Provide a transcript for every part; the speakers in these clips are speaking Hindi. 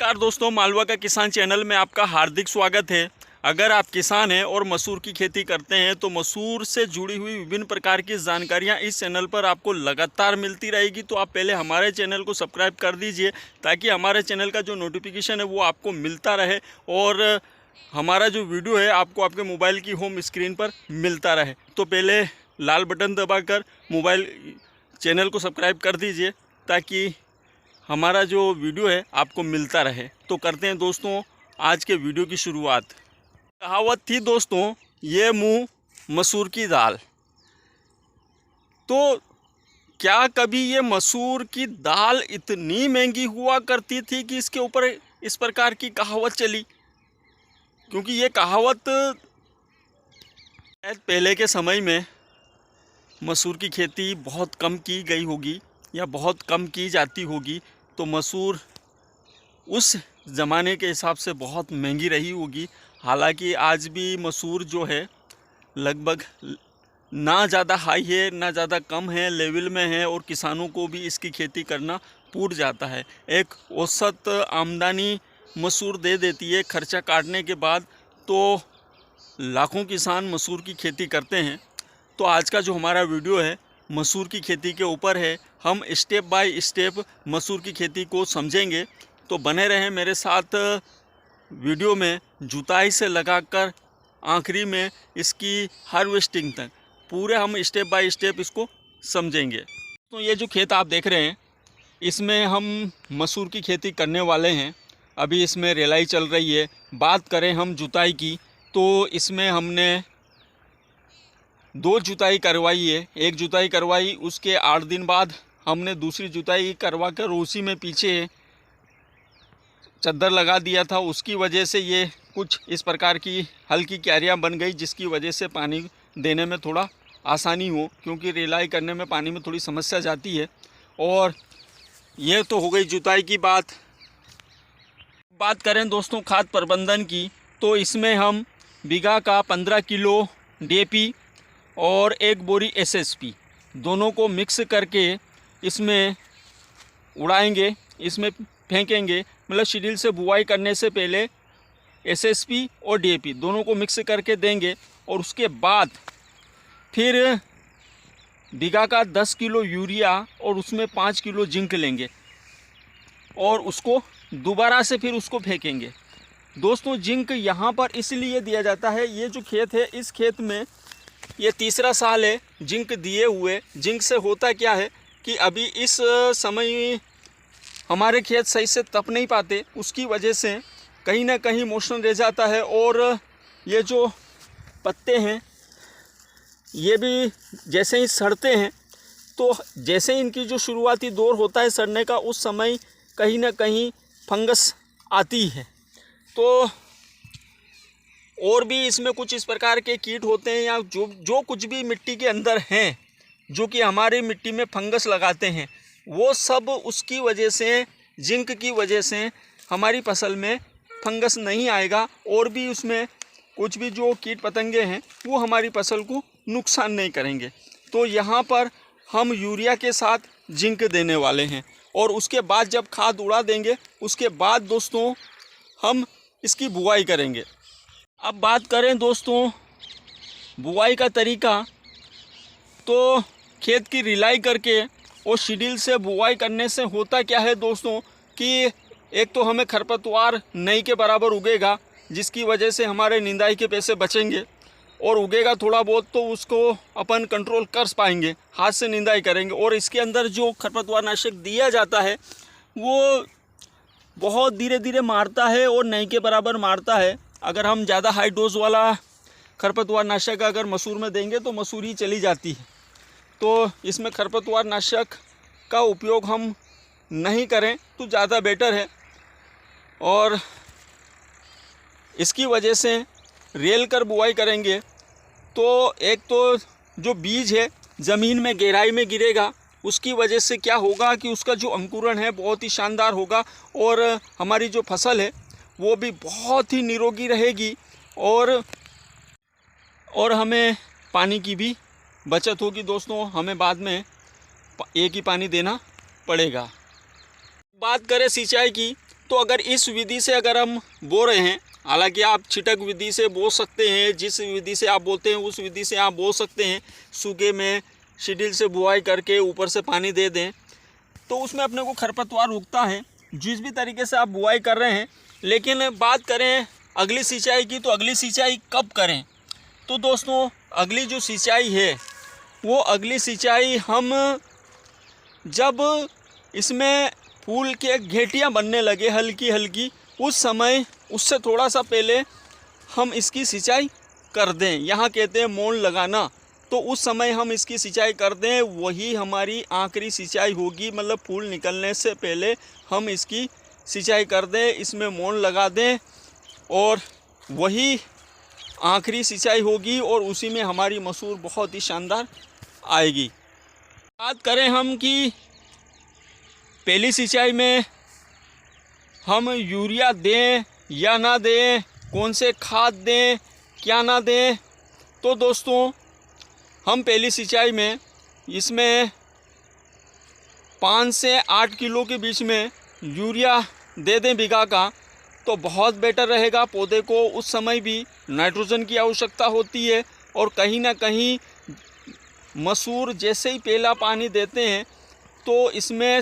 नमस्कार दोस्तों, मालवा का किसान चैनल में आपका हार्दिक स्वागत है। अगर आप किसान हैं और मसूर की खेती करते हैं तो मसूर से जुड़ी हुई विभिन्न प्रकार की जानकारियां इस चैनल पर आपको लगातार मिलती रहेगी। तो आप पहले हमारे चैनल को सब्सक्राइब कर दीजिए ताकि हमारे चैनल का जो नोटिफिकेशन है वो आपको मिलता रहे और हमारा जो वीडियो है आपको आपके मोबाइल की होम स्क्रीन पर मिलता रहे। तो पहले लाल बटन दबाकर मोबाइल चैनल को सब्सक्राइब कर दीजिए ताकि हमारा जो वीडियो है आपको मिलता रहे। तो करते हैं दोस्तों आज के वीडियो की शुरुआत। कहावत थी दोस्तों, ये मुंह मसूर की दाल। तो क्या कभी ये मसूर की दाल इतनी महंगी हुआ करती थी कि इसके ऊपर इस प्रकार की कहावत चली? क्योंकि ये कहावत पहले के समय में मसूर की खेती बहुत कम की गई होगी या बहुत कम की जाती होगी, तो मसूर उस ज़माने के हिसाब से बहुत महंगी रही होगी। हालांकि आज भी मसूर जो है लगभग ना ज़्यादा हाई है ना ज़्यादा कम है, लेवल में है और किसानों को भी इसकी खेती करना पूर जाता है। एक औसत आमदनी मसूर दे देती है खर्चा काटने के बाद। तो लाखों किसान मसूर की खेती करते हैं। तो आज का जो हमारा वीडियो है मसूर की खेती के ऊपर है। हम स्टेप बाय स्टेप मसूर की खेती को समझेंगे। तो बने रहें मेरे साथ वीडियो में, जुताई से लगाकर आखिरी में इसकी हार्वेस्टिंग तक पूरे हम स्टेप बाय स्टेप इसको समझेंगे। तो ये जो खेत आप देख रहे हैं इसमें हम मसूर की खेती करने वाले हैं। अभी इसमें रेलाई चल रही है। बात करें हम जुताई की तो इसमें हमने 2 जुताई करवाई है। एक जुताई करवाई, उसके 8 दिन बाद हमने दूसरी जुताई करवा कर उसी में पीछे चद्दर लगा दिया था। उसकी वजह से ये कुछ इस प्रकार की हल्की क्यारियाँ बन गई, जिसकी वजह से पानी देने में थोड़ा आसानी हो, क्योंकि रेलाई करने में पानी में थोड़ी समस्या जाती है। और ये तो हो गई जुताई की बात। बात करें दोस्तों खाद प्रबंधन की तो इसमें हम बीघा का 15 किलो DAP और 1 बोरी SSP दोनों को मिक्स करके इसमें उड़ाएंगे, इसमें फेंकेंगे। मतलब शेड्यूल से बुआई करने से पहले SSP और DAP दोनों को मिक्स करके देंगे और उसके बाद फिर बीघा का 10 किलो यूरिया और उसमें 5 किलो जिंक लेंगे और उसको दोबारा से फिर उसको फेंकेंगे। दोस्तों जिंक यहाँ पर इसलिए दिया जाता है, ये जो खेत है इस खेत में ये तीसरा साल है जिंक दिए हुए। जिंक से होता क्या है कि अभी इस समय हमारे खेत सही से तप नहीं पाते, उसकी वजह से कहीं ना कहीं मॉइस्चर रह जाता है और ये जो पत्ते हैं ये भी जैसे ही सड़ते हैं तो जैसे ही इनकी जो शुरुआती दौर होता है सड़ने का, उस समय कहीं ना कहीं फंगस आती है। तो और भी इसमें कुछ इस प्रकार के कीट होते हैं या जो कुछ भी मिट्टी के अंदर हैं जो कि हमारी मिट्टी में फंगस लगाते हैं, वो सब उसकी वजह से, जिंक की वजह से हमारी फसल में फंगस नहीं आएगा और भी उसमें कुछ भी जो कीट पतंगे हैं वो हमारी फसल को नुकसान नहीं करेंगे। तो यहाँ पर हम यूरिया के साथ जिंक देने वाले हैं और उसके बाद जब खाद उड़ा देंगे उसके बाद दोस्तों हम इसकी बुआई करेंगे। अब बात करें दोस्तों बुआई का तरीका, तो खेत की रिलाई करके और शेड्यूल से बुआई करने से होता क्या है दोस्तों कि एक तो हमें खरपतवार नहीं के बराबर उगेगा, जिसकी वजह से हमारे निंदाई के पैसे बचेंगे और उगेगा थोड़ा बहुत तो उसको अपन कंट्रोल कर पाएंगे, हाथ से निंदाई करेंगे। और इसके अंदर जो खरपतवार नाशक दिया जाता है वो बहुत धीरे धीरे मारता है और नहीं के बराबर मारता है। अगर हम ज़्यादा हाई डोज वाला खरपतवार नाशक अगर मसूर में देंगे तो मसूर ही चली जाती है। तो इसमें खरपतवार नाशक का उपयोग हम नहीं करें तो ज़्यादा बेटर है। और इसकी वजह से रेल कर बुआई करेंगे तो एक तो जो बीज है ज़मीन में गहराई में गिरेगा, उसकी वजह से क्या होगा कि उसका जो अंकुरण है बहुत ही शानदार होगा और हमारी जो फसल है वो भी बहुत ही निरोगी रहेगी और हमें पानी की भी बचत होगी। दोस्तों हमें बाद में एक ही पानी देना पड़ेगा। बात करें सिंचाई की तो अगर इस विधि से अगर हम बो रहे हैं, हालांकि आप छिटक विधि से बो सकते हैं, जिस विधि से आप बोते हैं उस विधि से आप बो सकते हैं। सूखे में शिडिल से बुआई करके ऊपर से पानी दे दें तो उसमें अपने को खरपतवार उगता है। जिस भी तरीके से आप बुआई कर रहे हैं, लेकिन बात करें अगली सिंचाई की, तो अगली सिंचाई कब करें? तो दोस्तों अगली जो सिंचाई है वो अगली सिंचाई हम जब इसमें फूल के घेटियाँ बनने लगे हल्की हल्की, उस समय उससे थोड़ा सा पहले हम इसकी सिंचाई कर दें। यहाँ कहते हैं मोड़ लगाना, तो उस समय हम इसकी सिंचाई कर दें, वही हमारी आखिरी सिंचाई होगी। मतलब फूल निकलने से पहले हम इसकी सिंचाई कर दें, इसमें मोड़ लगा दें और वही आखिरी सिंचाई होगी और उसी में हमारी मसूर बहुत ही शानदार आएगी। बात करें हम कि पहली सिंचाई में हम यूरिया दें या ना दें, कौन से खाद दें क्या ना दें, तो दोस्तों हम पहली सिंचाई में इसमें 5 से 8 किलो के बीच में यूरिया दे दें बीघा का, तो बहुत बेटर रहेगा। पौधे को उस समय भी नाइट्रोजन की आवश्यकता होती है और कहीं ना कहीं मसूर जैसे ही पहला पानी देते हैं तो इसमें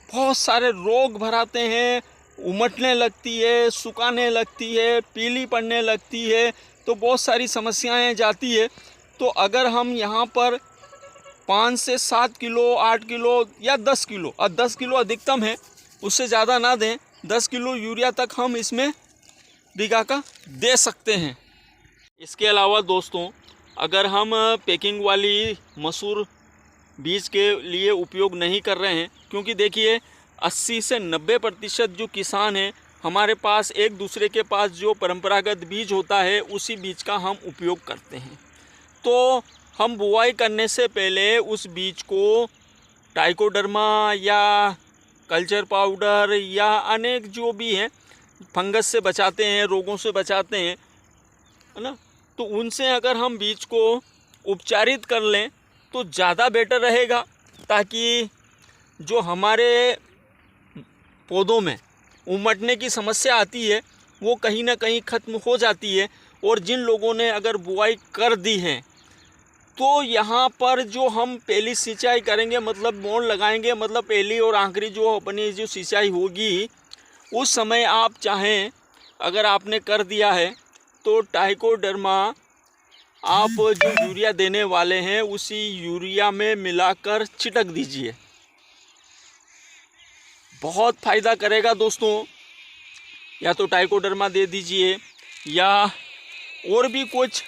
बहुत सारे रोग भर आते हैं, उमटने लगती है, सुखाने लगती है, पीली पड़ने लगती है, तो बहुत सारी समस्याएं जाती है। तो अगर हम यहाँ पर 5 से 7 किलो 8 किलो या 10 किलो, और 10 किलो अधिकतम है, उससे ज़्यादा ना दें, 10 किलो यूरिया तक हम इसमें बीघा का दे सकते हैं। इसके अलावा दोस्तों अगर हम पैकिंग वाली मसूर बीज के लिए उपयोग नहीं कर रहे हैं, क्योंकि देखिए 80 से 90% जो किसान हैं हमारे पास एक दूसरे के पास जो परंपरागत बीज होता है उसी बीज का हम उपयोग करते हैं। तो हम बुआई करने से पहले उस बीज को ट्राइकोडर्मा या कल्चर पाउडर या अनेक जो भी हैं फंगस से बचाते हैं, रोगों से बचाते हैं, है ना, तो उनसे अगर हम बीज को उपचारित कर लें तो ज़्यादा बेटर रहेगा, ताकि जो हमारे पौधों में उमटने की समस्या आती है वो कहीं ना कहीं ख़त्म हो जाती है। और जिन लोगों ने अगर बुआई कर दी है तो यहाँ पर जो हम पहली सिंचाई करेंगे, मतलब मोड़ लगाएंगे, मतलब पहली और आखिरी जो अपनी जो सिंचाई होगी उस समय आप चाहें अगर आपने कर दिया है तो ट्राइकोडर्मा आप जो यूरिया देने वाले हैं उसी यूरिया में मिलाकर छिटक दीजिए, बहुत फ़ायदा करेगा दोस्तों। या तो ट्राइकोडर्मा दे दीजिए या और भी कुछ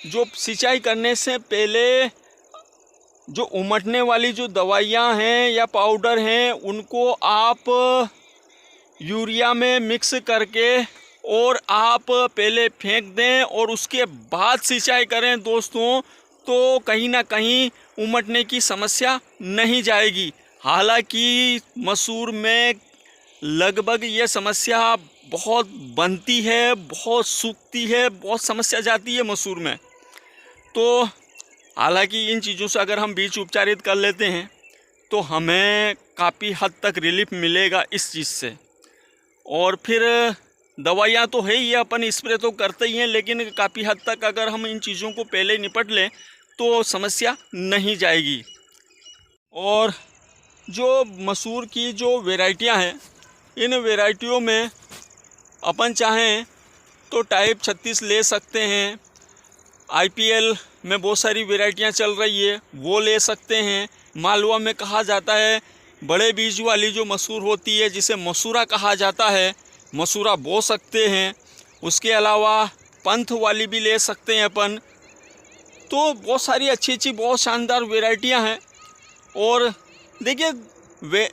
जो सिंचाई करने से पहले जो उमटने वाली जो दवाइयाँ हैं या पाउडर हैं उनको आप यूरिया में मिक्स करके और आप पहले फेंक दें और उसके बाद सिंचाई करें दोस्तों, तो कहीं ना कहीं उमटने की समस्या नहीं जाएगी। हालांकि मसूर में लगभग ये समस्या बहुत बनती है, बहुत सूखती है, बहुत समस्या जाती है मसूर में। तो हालांकि इन चीज़ों से अगर हम बीज उपचारित कर लेते हैं तो हमें काफ़ी हद तक रिलीफ मिलेगा इस चीज़ से। और फिर दवाइयाँ तो है ही, अपन स्प्रे तो करते ही हैं, लेकिन काफ़ी हद तक अगर हम इन चीज़ों को पहले निपट लें तो समस्या नहीं जाएगी। और जो मसूर की जो वैरायटियां हैं, इन वैरायटियों में अपन चाहें तो टाइप 36 ले सकते हैं, IPL में बहुत सारी वैरायटियां चल रही है वो ले सकते हैं। मालवा में कहा जाता है बड़े बीज वाली जो मसूर होती है जिसे मसूरा कहा जाता है, मसूरा बो सकते हैं। उसके अलावा पंथ वाली भी ले सकते हैं अपन। तो बहुत सारी अच्छी अच्छी बहुत शानदार वैरायटियां हैं। और देखिए वे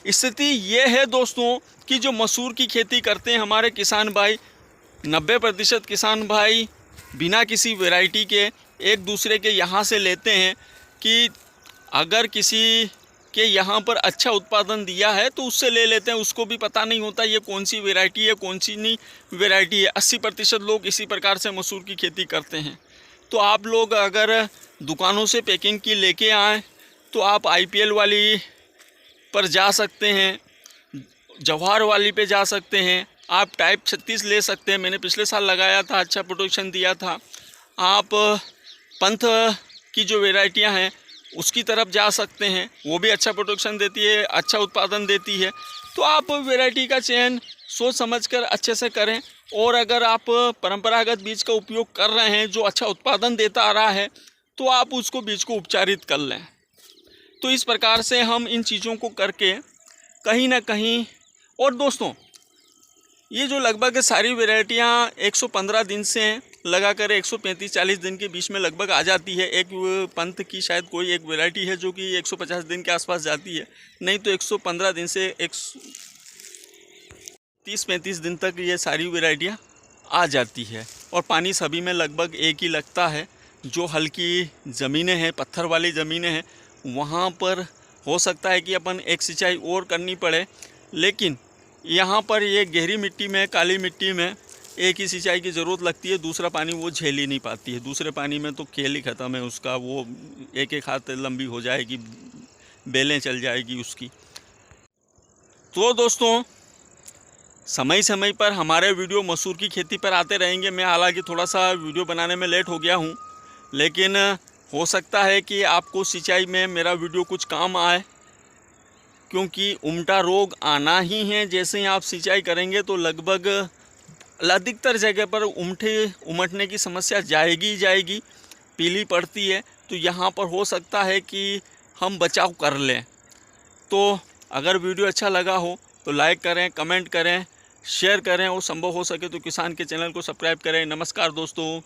स्थिति ये है दोस्तों कि जो मसूर की खेती करते हैं हमारे किसान भाई, 90% किसान भाई बिना किसी वैरायटी के एक दूसरे के यहाँ से लेते हैं कि अगर किसी के यहाँ पर अच्छा उत्पादन दिया है तो उससे ले लेते हैं। उसको भी पता नहीं होता ये कौन सी वैरायटी है कौन सी नहीं वैरायटी है। 80% लोग इसी प्रकार से मसूर की खेती करते हैं। तो आप लोग अगर दुकानों से पैकिंग की लेके आएँ तो आप IPL वाली पर जा सकते हैं जवाहर वाली पे जा सकते हैं, आप टाइप 36 ले सकते हैं, मैंने पिछले साल लगाया था, अच्छा प्रोटेक्शन दिया था। आप पंथ की जो वेराइटियां हैं उसकी तरफ जा सकते हैं, वो भी अच्छा प्रोटेक्शन देती है, अच्छा उत्पादन देती है। तो आप वैरायटी का चयन सोच समझकर अच्छे से करें। और अगर आप परंपरागत बीज का उपयोग कर रहे हैं जो अच्छा उत्पादन देता आ रहा है, तो आप उसको बीज को उपचारित कर लें। तो इस प्रकार से हम इन चीज़ों को करके कहीं ना कहीं, और दोस्तों ये जो लगभग सारी वैरायटियाँ 115 दिन से लगाकर 135-40 दिन के बीच में लगभग आ जाती है। एक पंथ की शायद कोई एक वैरायटी है जो कि 150 दिन के आसपास जाती है, नहीं तो 115 दिन से 130-35 दिन तक ये सारी वैरायटियाँ आ जाती है। और पानी सभी में लगभग एक ही लगता है। जो हल्की ज़मीनें हैं, पत्थर वाली ज़मीनें हैं, वहाँ पर हो सकता है कि अपन एक सिंचाई और करनी पड़े, लेकिन यहाँ पर ये गहरी मिट्टी में, काली मिट्टी में एक ही सिंचाई की ज़रूरत लगती है। दूसरा पानी वो झेल ही नहीं पाती है। दूसरे पानी में तो खेल ही ख़त्म है उसका, वो एक एक हाथ लंबी हो जाएगी, बेलें चल जाएगी उसकी। तो दोस्तों समय समय पर हमारे वीडियो मसूर की खेती पर आते रहेंगे। मैं हालांकि थोड़ा सा वीडियो बनाने में लेट हो गया हूँ, लेकिन हो सकता है कि आपको सिंचाई में मेरा वीडियो कुछ काम आए, क्योंकि उमटा रोग आना ही है। जैसे ही आप सिंचाई करेंगे तो लगभग अधिकतर जगह पर उमटने की समस्या जाएगी, पीली पड़ती है। तो यहाँ पर हो सकता है कि हम बचाव कर लें। तो अगर वीडियो अच्छा लगा हो तो लाइक करें, कमेंट करें, शेयर करें, और संभव हो सके तो किसान के चैनल को सब्सक्राइब करें। नमस्कार दोस्तों।